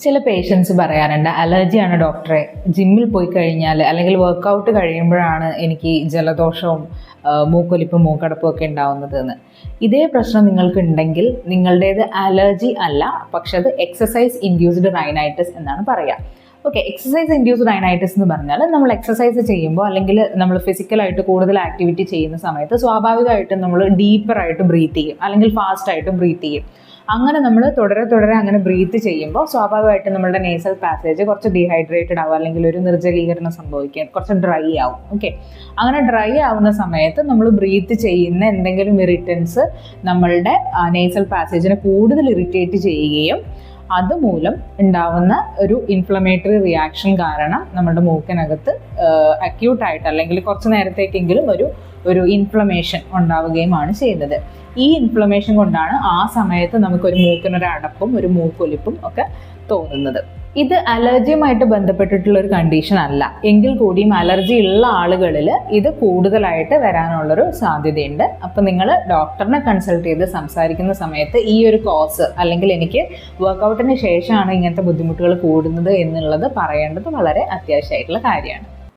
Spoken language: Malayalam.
ചില പേഷ്യൻസ് പറയാറുണ്ട്, അലർജിയാണ് ഡോക്ടറെ, ജിമ്മിൽ പോയി കഴിഞ്ഞാൽ അല്ലെങ്കിൽ വർക്കൗട്ട് കഴിയുമ്പോഴാണ് എനിക്ക് ജലദോഷവും മൂക്കൊലിപ്പും മൂക്കടപ്പും ഒക്കെ ഉണ്ടാവുന്നത് എന്ന്. ഇതേ പ്രശ്നം നിങ്ങൾക്ക് ഉണ്ടെങ്കിൽ നിങ്ങളുടേത് അലർജി അല്ല, പക്ഷെ അത് എക്സസൈസ് ഇൻഡ്യൂസ്ഡ് റൈനൈറ്റിസ് എന്നാണ് പറയുക. ഓക്കെ, എക്സസൈസ് ഇൻഡ്യൂസ്ഡ് റൈനൈറ്റിസ് എന്ന് പറഞ്ഞാൽ നമ്മൾ എക്സസൈസ് ചെയ്യുമ്പോൾ അല്ലെങ്കിൽ നമ്മൾ ഫിസിക്കലായിട്ട് കൂടുതൽ ആക്ടിവിറ്റി ചെയ്യുന്ന സമയത്ത് സ്വാഭാവികമായിട്ടും നമ്മൾ ഡീപ്പറായിട്ട് ബ്രീത്ത് ചെയ്യും അല്ലെങ്കിൽ ഫാസ്റ്റായിട്ടും ബ്രീത്ത് ചെയ്യും. അങ്ങനെ നമ്മൾ തുടരെ അങ്ങനെ ബ്രീത്ത് ചെയ്യുമ്പോൾ സ്വാഭാവികമായിട്ടും നമ്മുടെ നേസൽ പാസേജ് കുറച്ച് ഡീഹൈഡ്രേറ്റഡ് ആവും, അല്ലെങ്കിൽ ഒരു നിർജ്ജലീകരണം സംഭവിക്കുക, കുറച്ച് ഡ്രൈ ആവും. ഓക്കെ, അങ്ങനെ ഡ്രൈ ആവുന്ന സമയത്ത് നമ്മൾ ബ്രീത്ത് ചെയ്യുന്ന എന്തെങ്കിലും ഇറിറ്റൻസ് നമ്മളുടെ നേസൽ പാസേജിനെ കൂടുതൽ ഇറിറ്റേറ്റ് ചെയ്യുകയും അതുമൂലം ഉണ്ടാവുന്ന ഒരു ഇൻഫ്ലമേറ്ററി റിയാക്ഷൻ കാരണം നമ്മുടെ മൂക്കിനകത്ത് അക്യൂട്ടായിട്ട് അല്ലെങ്കിൽ കുറച്ച് നേരത്തേക്കെങ്കിലും ഒരു ഇൻഫ്ലമേഷൻ ഉണ്ടാവുകയുമാണ് ചെയ്യുന്നത്. ഈ ഇൻഫ്ലമേഷൻ കൊണ്ടാണ് ആ സമയത്ത് നമുക്കൊരു മൂക്കിനൊരു അടപ്പും ഒരു മൂക്കൊലിപ്പും ഒക്കെ തോന്നുന്നത്. ഇത് അലർജിയുമായിട്ട് ബന്ധപ്പെട്ടിട്ടുള്ള ഒരു കണ്ടീഷൻ അല്ല, എങ്കിൽ കൂടിയും അലർജി ഉള്ള ആളുകളിൽ ഇത് കൂടുതലായിട്ട് വരാനുള്ളൊരു സാധ്യതയുണ്ട്. അപ്പം നിങ്ങൾ ഡോക്ടറിനെ കൺസൾട്ട് ചെയ്ത് സംസാരിക്കുന്ന സമയത്ത് ഈ ഒരു കോസ് അല്ലെങ്കിൽ എനിക്ക് വർക്കൗട്ടിന് ശേഷമാണ് ഇങ്ങനത്തെ ബുദ്ധിമുട്ടുകൾ കൂടുന്നത് എന്നുള്ളത് പറയേണ്ടത് വളരെ അത്യാവശ്യമായിട്ടുള്ള കാര്യമാണ്.